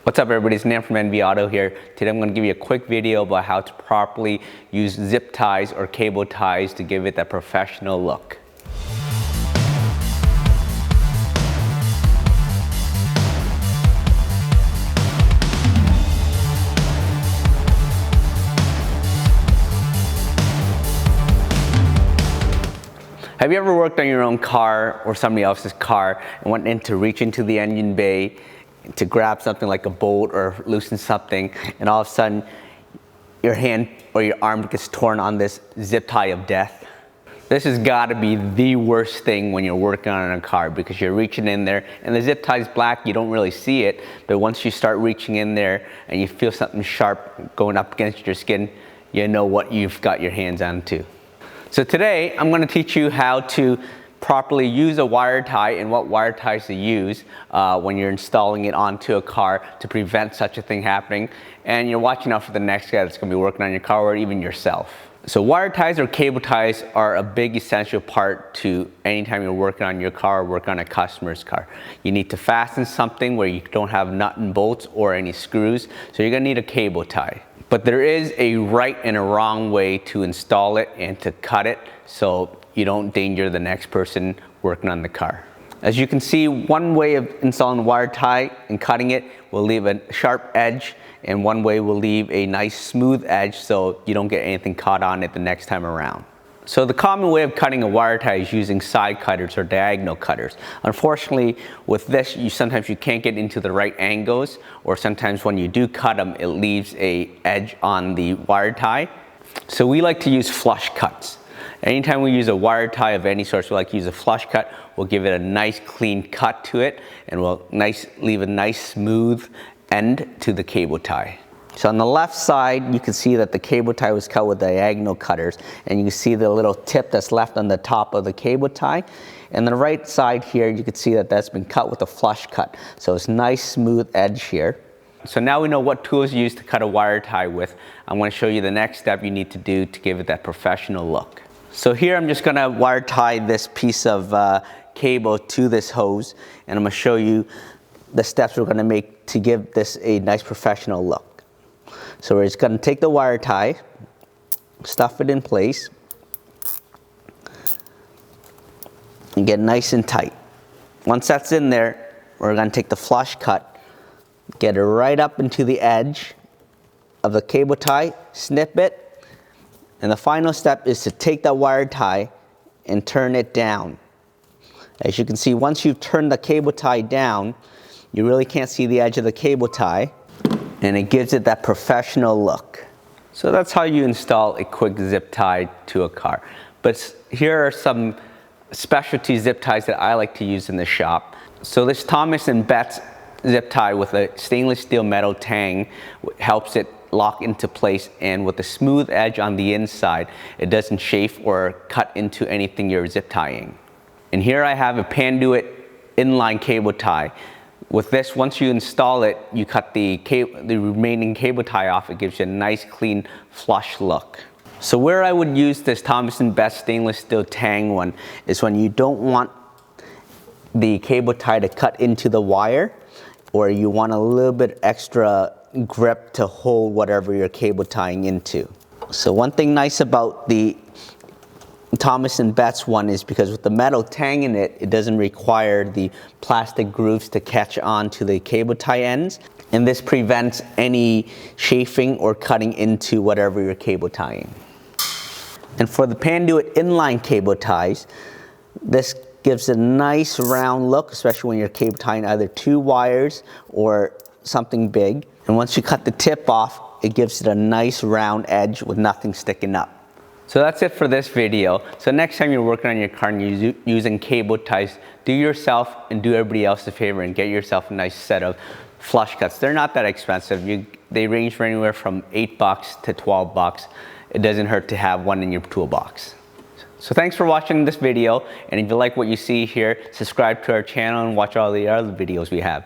What's up everybody, it's Nam from NV Auto here. Today I'm going to give you a quick video about how to properly use zip ties or cable ties to give it that professional look. Have you ever worked on your own car or somebody else's car and went in to reach into the engine bay to grab something like a bolt or loosen something, and all of a sudden your hand or your arm gets torn on this zip tie of death? This has got to be the worst thing when you're working on a car, because you're reaching in there and the zip tie is black, you don't really see it, but once you start reaching in there and you feel something sharp going up against your skin, you know what you've got your hands on too. So today I'm going to teach you how to properly use a wire tie and what wire ties to use when you're installing it onto a car to prevent such a thing happening, and you're watching out for the next guy that's going to be working on your car or even yourself. So wire ties or cable ties are a big essential part to anytime you're working on your car or working on a customer's car. You need to fasten something where you don't have nut and bolts or any screws, so you're going to need a cable tie. But there is a right and a wrong way to install it and to cut it so you don't danger the next person working on the car. As you can see, one way of installing a wire tie and cutting it will leave a sharp edge, and one way will leave a nice smooth edge so you don't get anything caught on it the next time around. So the common way of cutting a wire tie is using side cutters or diagonal cutters. Unfortunately, with this, sometimes you can't get into the right angles, or sometimes when you do cut them, it leaves a edge on the wire tie. So we like to use flush cuts. Anytime we use a wire tie of any sort, we like to use a flush cut. We'll give it a nice clean cut to it, and we'll leave a nice smooth end to the cable tie. So on the left side, you can see that the cable tie was cut with diagonal cutters, and you can see the little tip that's left on the top of the cable tie. And the right side here, you can see that that's been cut with a flush cut. So it's nice smooth edge here. So now we know what tools you use to cut a wire tie with. I'm going to show you the next step you need to do to give it that professional look. So here I'm just going to wire tie this piece of cable to this hose, and I'm going to show you the steps we're going to make to give this a nice professional look. So we're just going to take the wire tie, stuff it in place, and get nice and tight. Once that's in there, we're going to take the flush cut, get it right up into the edge of the cable tie, snip it, and the final step is to take that wire tie and turn it down. As you can see, once you've turned the cable tie down, you really can't see the edge of the cable tie, and it gives it that professional look. So that's how you install a quick zip tie to a car. But here are some specialty zip ties that I like to use in the shop. So this Thomas & Betts zip tie with a stainless steel metal tang helps it lock into place, and with a smooth edge on the inside, it doesn't chafe or cut into anything you're zip tying. And here I have a Panduit inline cable tie. With this, once you install it, you cut the remaining cable tie off. It gives you a nice, clean, flush look. So where I would use this Thomas & Betts stainless steel tang one is when you don't want the cable tie to cut into the wire, or you want a little bit extra grip to hold whatever you're cable tying into. So one thing nice about the Thomas & Betts one is because with the metal tang in it, it doesn't require the plastic grooves to catch on to the cable tie ends, and this prevents any chafing or cutting into whatever you're cable tying. And for the Panduit inline cable ties, this gives a nice round look, especially when you're cable tying either two wires or something big. And once you cut the tip off, it gives it a nice round edge with nothing sticking up. So that's it for this video. So next time you're working on your car and you're using cable ties, do yourself and do everybody else a favor and get yourself a nice set of flush cuts. They're not that expensive. They range for anywhere from $8 to $12. It doesn't hurt to have one in your toolbox. So thanks for watching this video, and if you like what you see here, subscribe to our channel and watch all the other videos we have.